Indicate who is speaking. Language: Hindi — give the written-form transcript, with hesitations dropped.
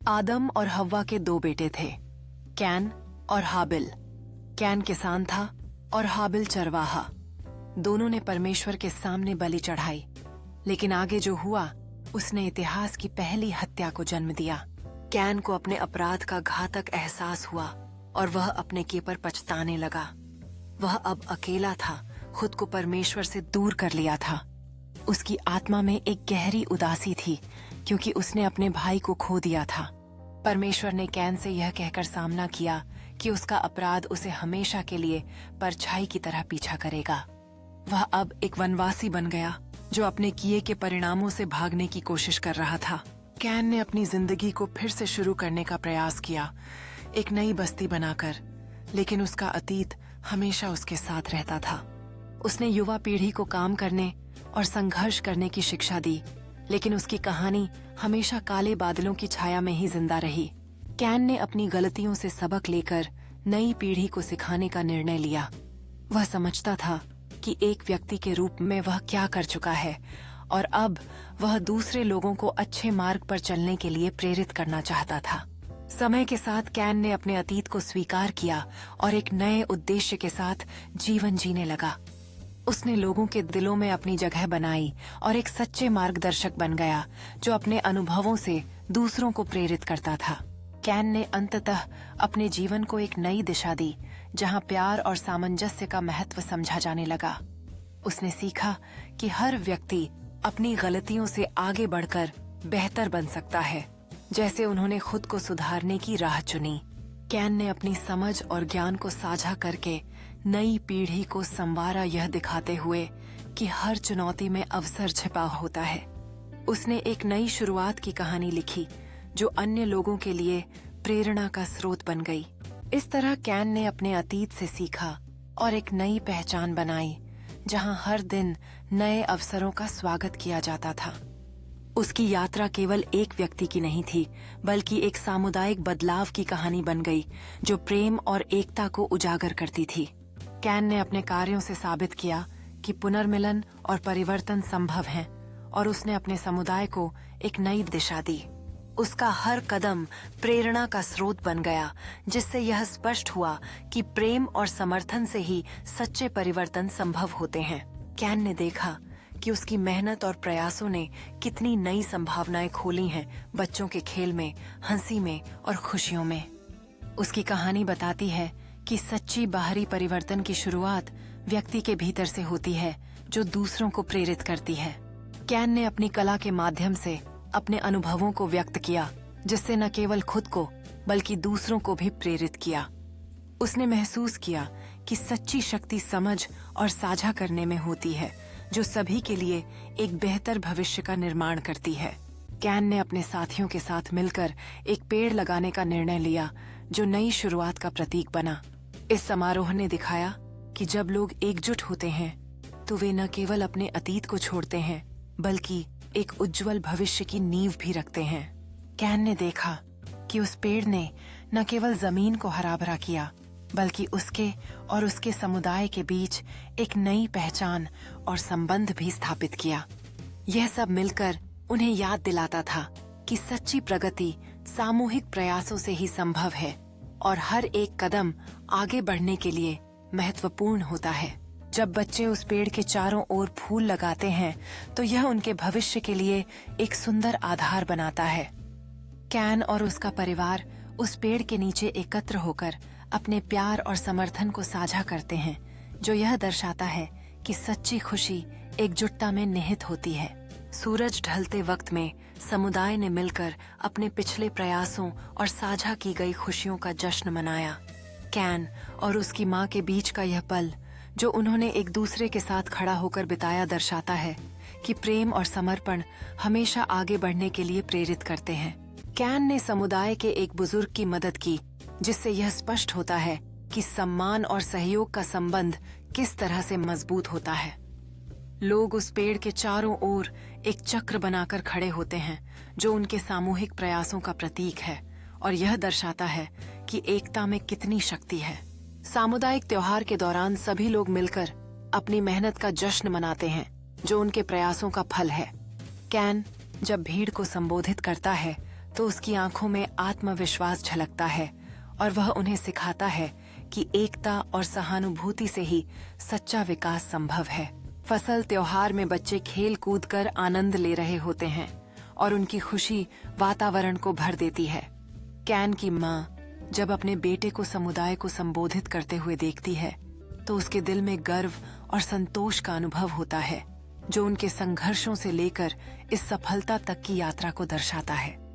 Speaker 1: आदम और हव्वा के दो बेटे थे, कैन और हाबिल। कैन किसान था और हाबिल चरवाहा। दोनों ने परमेश्वर के सामने बलि चढ़ाई, लेकिन आगे जो हुआ उसने इतिहास की पहली हत्या को जन्म दिया। कैन को अपने अपराध का घातक एहसास हुआ और वह अपने किए पर पछताने लगा। वह अब अकेला था, खुद को परमेश्वर से दूर कर लिया था। उसकी आत्मा में एक गहरी उदासी थी, क्योंकि उसने अपने भाई को खो दिया था। परमेश्वर ने कैन से यह कहकर सामना किया कि उसका अपराध उसे हमेशा के लिए परछाई की तरह पीछा करेगा। वह अब एक वनवासी बन गया, जो अपने किए के परिणामों से भागने की कोशिश कर रहा था। कैन ने अपनी जिंदगी को फिर से शुरू करने का प्रयास किया, एक नई बस्ती बनाकर, लेकिन उसका अतीत हमेशा उसके साथ रहता था। उसने युवा पीढ़ी को काम करने और संघर्ष करने की शिक्षा दी, लेकिन उसकी कहानी हमेशा काले बादलों की छाया में ही जिंदा रही। कैन ने अपनी गलतियों से सबक लेकर नई पीढ़ी को सिखाने का निर्णय लिया। वह समझता था कि एक व्यक्ति के रूप में वह क्या कर चुका है, और अब वह दूसरे लोगों को अच्छे मार्ग पर चलने के लिए प्रेरित करना चाहता था। समय के साथ कैन ने अपने अतीत को स्वीकार किया और एक नए उद्देश्य के साथ जीवन जीने लगा। उसने लोगों के दिलों में अपनी जगह बनाई और एक सच्चे मार्गदर्शक बन गया, जो अपने अनुभवों से दूसरों को प्रेरित करता था। कैन ने अंततः अपने जीवन को एक नई दिशा दी, जहां प्यार और सामंजस्य का महत्व समझा जाने लगा। उसने सीखा कि हर व्यक्ति अपनी गलतियों से आगे बढ़कर बेहतर बन सकता है, जैसे उन्होंने खुद को सुधारने की राह चुनी। कैन ने अपनी समझ और ज्ञान को साझा करके नई पीढ़ी को संवारा, यह दिखाते हुए कि हर चुनौती में अवसर छिपा होता है। उसने एक नई शुरुआत की कहानी लिखी, जो अन्य लोगों के लिए प्रेरणा का स्रोत बन गई। इस तरह कैन ने अपने अतीत से सीखा और एक नई पहचान बनाई, जहां हर दिन नए अवसरों का स्वागत किया जाता था। उसकी यात्रा केवल एक व्यक्ति की नहीं थी, बल्कि एक सामुदायिक बदलाव की कहानी बन गई, जो प्रेम और एकता को उजागर करती थी। कैन ने अपने कार्यों से साबित किया कि पुनर्मिलन और परिवर्तन संभव हैं, और उसने अपने समुदाय को एक नई दिशा दी। उसका हर कदम प्रेरणा का स्रोत बन गया, जिससे यह स्पष्ट हुआ कि प्रेम और समर्थन से ही सच्चे परिवर्तन संभव होते हैं। कैन ने देखा कि उसकी मेहनत और प्रयासों ने कितनी नई संभावनाएं खोली हैं, बच्चों के खेल में, हंसी में और खुशियों में। उसकी कहानी बताती है कि सच्ची बाहरी परिवर्तन की शुरुआत व्यक्ति के भीतर से होती है, जो दूसरों को प्रेरित करती है। कैन ने अपनी कला के माध्यम से अपने अनुभवों को व्यक्त किया, जिससे न केवल खुद को बल्कि दूसरों को भी प्रेरित किया। उसने महसूस किया कि सच्ची शक्ति समझ और साझा करने में होती है, जो सभी के लिए एक बेहतर भविष्य का निर्माण करती है। कैन ने अपने साथियों के साथ मिलकर एक पेड़ लगाने का निर्णय लिया, जो नई शुरुआत का प्रतीक बना। इस समारोह ने दिखाया कि जब लोग एकजुट होते हैं, तो वे न केवल अपने अतीत को छोड़ते हैं, बल्कि एक उज्जवल भविष्य की नींव भी रखते हैं। कैन ने देखा कि उस पेड़ ने न केवल जमीन को हरा भरा किया, बल्कि उसके और उसके समुदाय के बीच एक नई पहचान और संबंध भी स्थापित किया। यह सब मिलकर उन्हें याद दिलाता था कि सच्ची प्रगति सामूहिक प्रयासों से ही संभव है, और हर एक कदम आगे बढ़ने के लिए महत्वपूर्ण होता है। जब बच्चे उस पेड़ के चारों ओर फूल लगाते हैं, तो यह उनके भविष्य के लिए एक सुंदर आधार बनाता है। कैन और उसका परिवार उस पेड़ के नीचे एकत्र होकर अपने प्यार और समर्थन को साझा करते हैं, जो यह दर्शाता है कि सच्ची खुशी एकजुटता में निहित होती है। सूरज ढलते वक्त में समुदाय ने मिलकर अपने पिछले प्रयासों और साझा की गई खुशियों का जश्न मनाया। कैन और उसकी माँ के बीच का यह पल, जो उन्होंने एक दूसरे के साथ खड़ा होकर बिताया, दर्शाता है कि प्रेम और समर्पण हमेशा आगे बढ़ने के लिए प्रेरित करते हैं। कैन ने समुदाय के एक बुजुर्ग की मदद की, जिससे यह स्पष्ट होता है कि सम्मान और सहयोग का संबंध किस तरह से मजबूत होता है। लोग उस पेड़ के चारों ओर एक चक्र बनाकर खड़े होते हैं, जो उनके सामूहिक प्रयासों का प्रतीक है, और यह दर्शाता है कि एकता में कितनी शक्ति है। सामुदायिक त्योहार के दौरान सभी लोग मिलकर अपनी मेहनत का जश्न मनाते हैं, जो उनके प्रयासों का फल है। कैन जब भीड़ को संबोधित करता है, तो उसकी आंखों में आत्मविश्वास झलकता है और वह उन्हें सिखाता है कि एकता और सहानुभूति से ही सच्चा विकास संभव है। फसल त्योहार में बच्चे खेल कूद कर आनंद ले रहे होते हैं और उनकी खुशी वातावरण को भर देती है। कैन की माँ जब अपने बेटे को समुदाय को संबोधित करते हुए देखती है तो उसके दिल में गर्व और संतोष का अनुभव होता है, जो उनके संघर्षों से लेकर इस सफलता तक की यात्रा को दर्शाता है।